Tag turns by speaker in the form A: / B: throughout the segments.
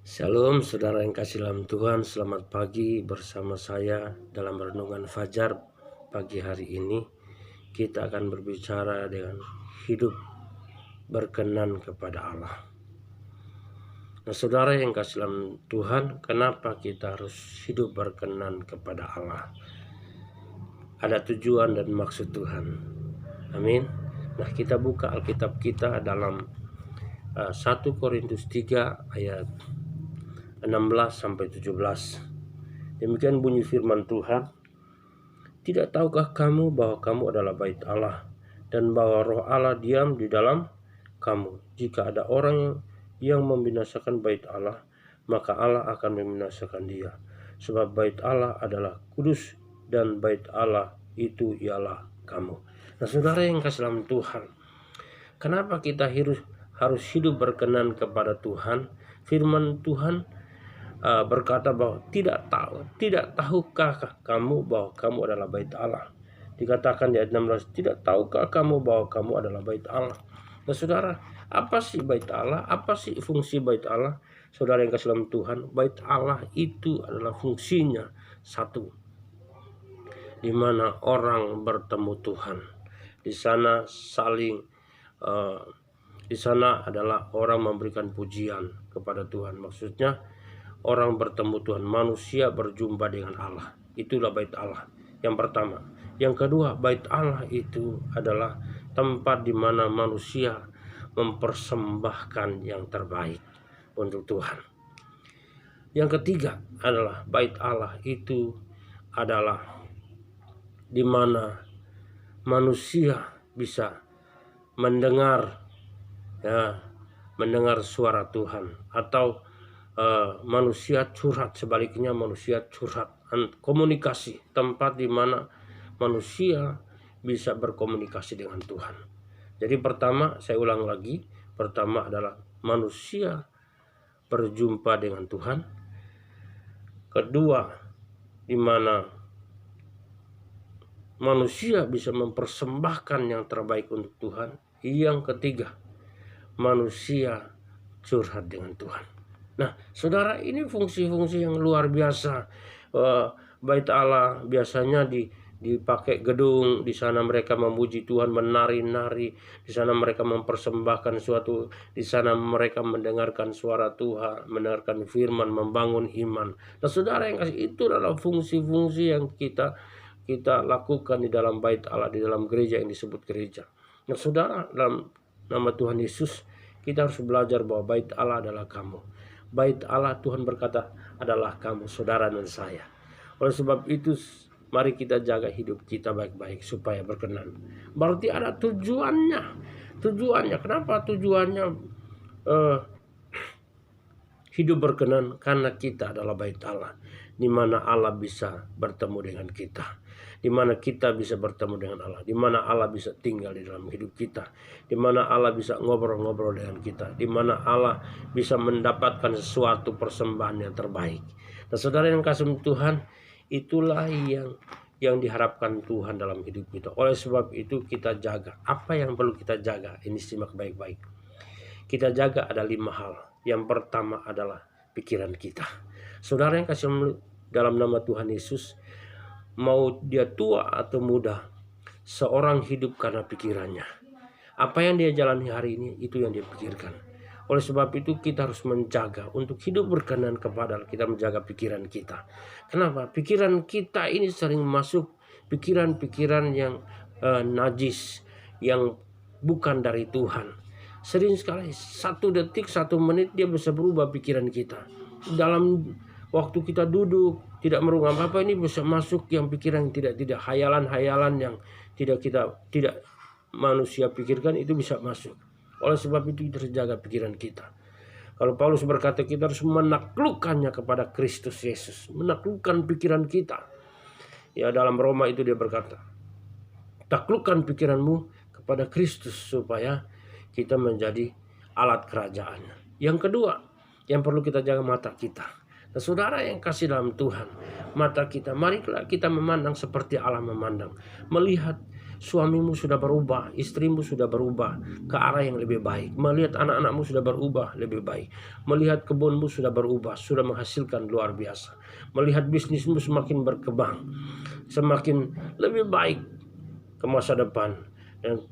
A: Shalom saudara yang kasih dalam Tuhan, selamat pagi bersama saya dalam renungan Fajar pagi hari ini. Kita akan berbicara dengan hidup berkenan kepada Allah. Nah saudara yang kasih dalam Tuhan, kenapa kita harus hidup berkenan kepada Allah? Ada tujuan dan maksud Tuhan. Amin. Nah kita buka Alkitab kita dalam 1 Korintus 3 ayat 16-17. Demikian bunyi firman Tuhan. Tidak tahukah kamu bahwa kamu adalah bait Allah, dan bahwa roh Allah diam di dalam kamu? Jika ada orang yang membinasakan bait Allah, maka Allah akan membinasakan dia. Sebab bait Allah adalah kudus, dan bait Allah itu ialah kamu. Nah saudara yang kasih dalam Tuhan, kenapa kita harus hidup berkenan kepada Tuhan? Firman Tuhan berkata bahwa tidak tahukah kamu bahwa kamu adalah bait Allah. Dikatakan di ayat 16, tidak tahukah kamu bahwa kamu adalah bait Allah. Nah saudara, apa sih bait Allah? Apa sih fungsi bait Allah? Saudara yang kasih dalam Tuhan, bait Allah itu adalah fungsinya satu, di mana orang bertemu Tuhan. Di sana di sana adalah orang memberikan pujian kepada Tuhan. Maksudnya orang bertemu Tuhan, manusia berjumpa dengan Allah. Itulah bait Allah yang pertama. Yang kedua, bait Allah itu adalah tempat di mana manusia mempersembahkan yang terbaik untuk Tuhan. Yang ketiga adalah bait Allah itu adalah di mana manusia bisa mendengar suara Tuhan, atau manusia curhat, sebaliknya manusia curhat, komunikasi, tempat di mana manusia bisa berkomunikasi dengan Tuhan. Jadi pertama, saya ulang lagi, pertama adalah manusia berjumpa dengan Tuhan. Kedua, di mana manusia bisa mempersembahkan yang terbaik untuk Tuhan. Yang ketiga, manusia curhat dengan Tuhan. Nah saudara, ini fungsi-fungsi yang luar biasa. Bait Allah biasanya dipakai gedung, di sana mereka memuji Tuhan, menari-nari, di sana mereka mempersembahkan suatu, di sana mereka mendengarkan suara Tuhan, mendengarkan firman, membangun iman. Nah saudara yang kasih, itu adalah fungsi-fungsi yang kita lakukan di dalam bait Allah, di dalam gereja yang disebut gereja. Nah saudara, dalam nama Tuhan Yesus kita harus belajar bahwa bait Allah adalah kamu. Bait Allah, Tuhan berkata, adalah kamu, saudara dan saya. Oleh sebab itu, mari kita jaga hidup kita baik-baik supaya berkenan. Berarti ada tujuannya. Kenapa tujuannya hidup berkenan? Karena kita adalah bait Allah, di mana Allah bisa bertemu dengan kita, di mana kita bisa bertemu dengan Allah, di mana Allah bisa tinggal di dalam hidup kita, di mana Allah bisa ngobrol-ngobrol dengan kita, di mana Allah bisa mendapatkan sesuatu persembahan yang terbaik. Nah saudara yang kasih Tuhan, itulah yang diharapkan Tuhan dalam hidup kita. Oleh sebab itu kita jaga. Apa yang perlu kita jaga? Ini simak baik-baik. Kita jaga ada 5 hal. Yang pertama adalah pikiran kita. Saudara yang kasih dalam nama Tuhan Yesus, mau dia tua atau muda, seorang hidup karena pikirannya. Apa yang dia jalani hari ini, itu yang dia pikirkan. Oleh sebab itu kita harus menjaga untuk hidup berkenan kepada Allah. Kita menjaga pikiran kita. Kenapa? Pikiran kita ini sering masuk pikiran-pikiran yang najis, yang bukan dari Tuhan. Sering sekali 1 detik, 1 menit dia bisa berubah pikiran kita. Dalam waktu kita duduk tidak merungam apa, ini bisa masuk yang pikiran yang tidak hayalan-hayalan yang tidak manusia pikirkan, itu bisa masuk. Oleh sebab itu kita harus jaga pikiran kita. Kalau Paulus berkata kita harus menaklukkannya kepada Kristus Yesus, menaklukkan pikiran kita. Ya dalam Roma itu dia berkata, taklukkan pikiranmu kepada Kristus supaya kita menjadi alat kerajaannya. Yang kedua, yang perlu kita jaga mata kita. Nah, saudara yang kasih dalam Tuhan, mata kita, marilah kita memandang seperti Allah memandang. Melihat suamimu sudah berubah, istrimu sudah berubah ke arah yang lebih baik, melihat anak-anakmu sudah berubah lebih baik, melihat kebunmu sudah berubah, sudah menghasilkan luar biasa, melihat bisnismu semakin berkembang, semakin lebih baik ke masa depan. Dan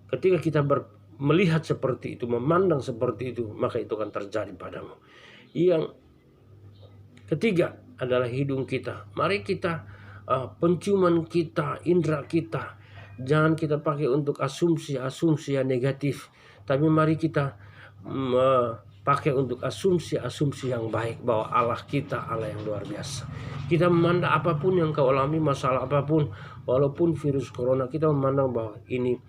A: ketika kita melihat seperti itu, memandang seperti itu, maka itu akan terjadi padamu. Yang ketiga adalah hidung kita. Mari kita penciuman kita, indera kita, jangan kita pakai untuk asumsi-asumsi yang negatif, tapi mari kita pakai untuk asumsi-asumsi yang baik, bahwa Allah kita Allah yang luar biasa. Kita memandang apapun yang kau alami, masalah apapun, walaupun virus corona, kita memandang bahwa ini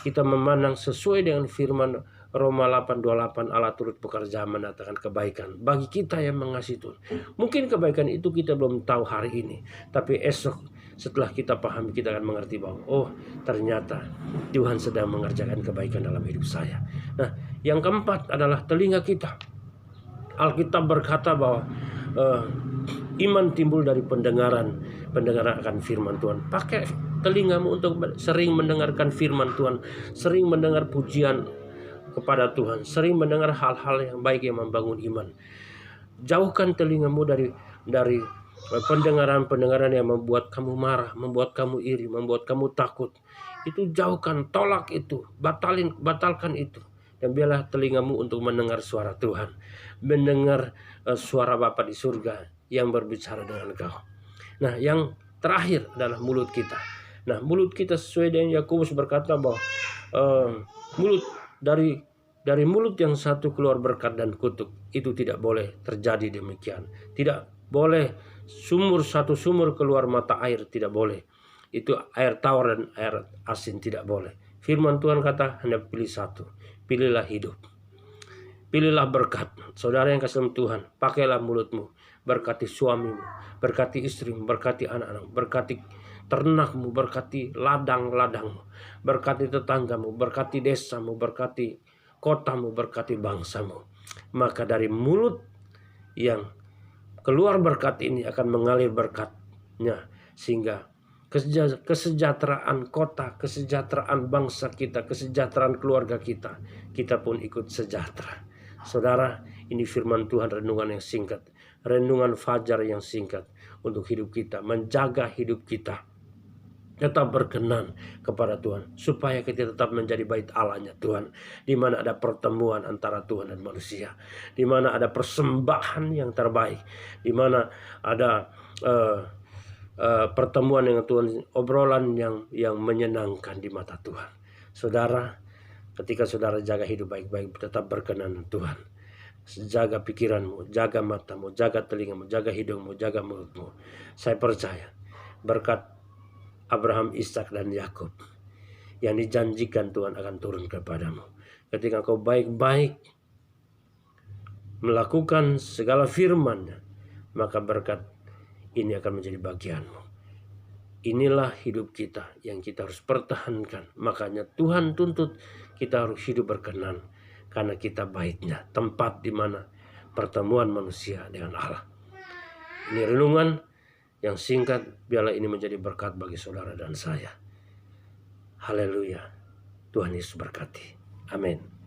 A: kita memandang sesuai dengan firman Roma 8:28, Allah turut bekerja mendatangkan kebaikan bagi kita yang mengasihi Tuhan. Mungkin kebaikan itu kita belum tahu hari ini, tapi esok setelah kita pahami, kita akan mengerti bahwa oh, ternyata Tuhan sedang mengerjakan kebaikan dalam hidup saya. Nah, yang keempat adalah telinga kita. Alkitab berkata bahwa iman timbul dari pendengaran akan firman Tuhan. Pakai telingamu untuk sering mendengarkan firman Tuhan, sering mendengar pujian kepada Tuhan, sering mendengar hal-hal yang baik yang membangun iman. Jauhkan telingamu dari pendengaran yang membuat kamu marah, membuat kamu iri, membuat kamu takut. Itu jauhkan, tolak itu, batalkan itu. Dan biarlah telingamu untuk mendengar suara Tuhan, mendengar suara Bapa di surga yang berbicara dengan kau. Nah, yang terakhir adalah mulut kita. Nah, mulut kita sesuai dengan Yakobus berkata bahwa mulut dari mulut yang satu keluar berkat dan kutuk. Itu tidak boleh terjadi demikian. Tidak boleh satu sumur keluar mata air, tidak boleh. Itu air tawar dan air asin, tidak boleh. Firman Tuhan kata hanya pilih satu. Pilihlah hidup, pilihlah berkat. Saudara yang kasih Tuhan, pakailah mulutmu, berkati suamimu, berkati istrimu, berkati anak-anakmu, berkati ternakmu, berkati ladang-ladangmu, berkati tetanggamu, berkati desamu, berkati kotamu, berkati bangsamu. Maka dari mulut yang keluar berkat ini akan mengalir berkatnya, sehingga kesejahteraan kota, kesejahteraan bangsa kita, kesejahteraan keluarga kita pun ikut sejahtera. Saudara, ini firman Tuhan, renungan yang singkat, renungan fajar yang singkat untuk hidup kita, menjaga hidup kita tetap berkenan kepada Tuhan, supaya kita tetap menjadi bait Allah-Nya Tuhan, di mana ada pertemuan antara Tuhan dan manusia, di mana ada persembahan yang terbaik, di mana ada pertemuan dengan Tuhan, obrolan yang menyenangkan di mata Tuhan. Saudara, ketika saudara jaga hidup baik-baik, tetap berkenan Tuhan, jaga pikiranmu, jaga matamu, jaga telingamu, jaga hidungmu, jaga mulutmu. Saya percaya berkat Abraham, Ishak dan Yakub yang dijanjikan Tuhan akan turun kepadamu. Ketika kau baik-baik melakukan segala firman-Nya, maka berkat ini akan menjadi bagianmu. Inilah hidup kita yang kita harus pertahankan. Makanya Tuhan tuntut kita harus hidup berkenan, karena kita baitnya, tempat di mana pertemuan manusia dengan Allah. Ini renungan yang singkat, biarlah ini menjadi berkat bagi saudara dan saya. Haleluya. Tuhan Yesus berkati. Amin.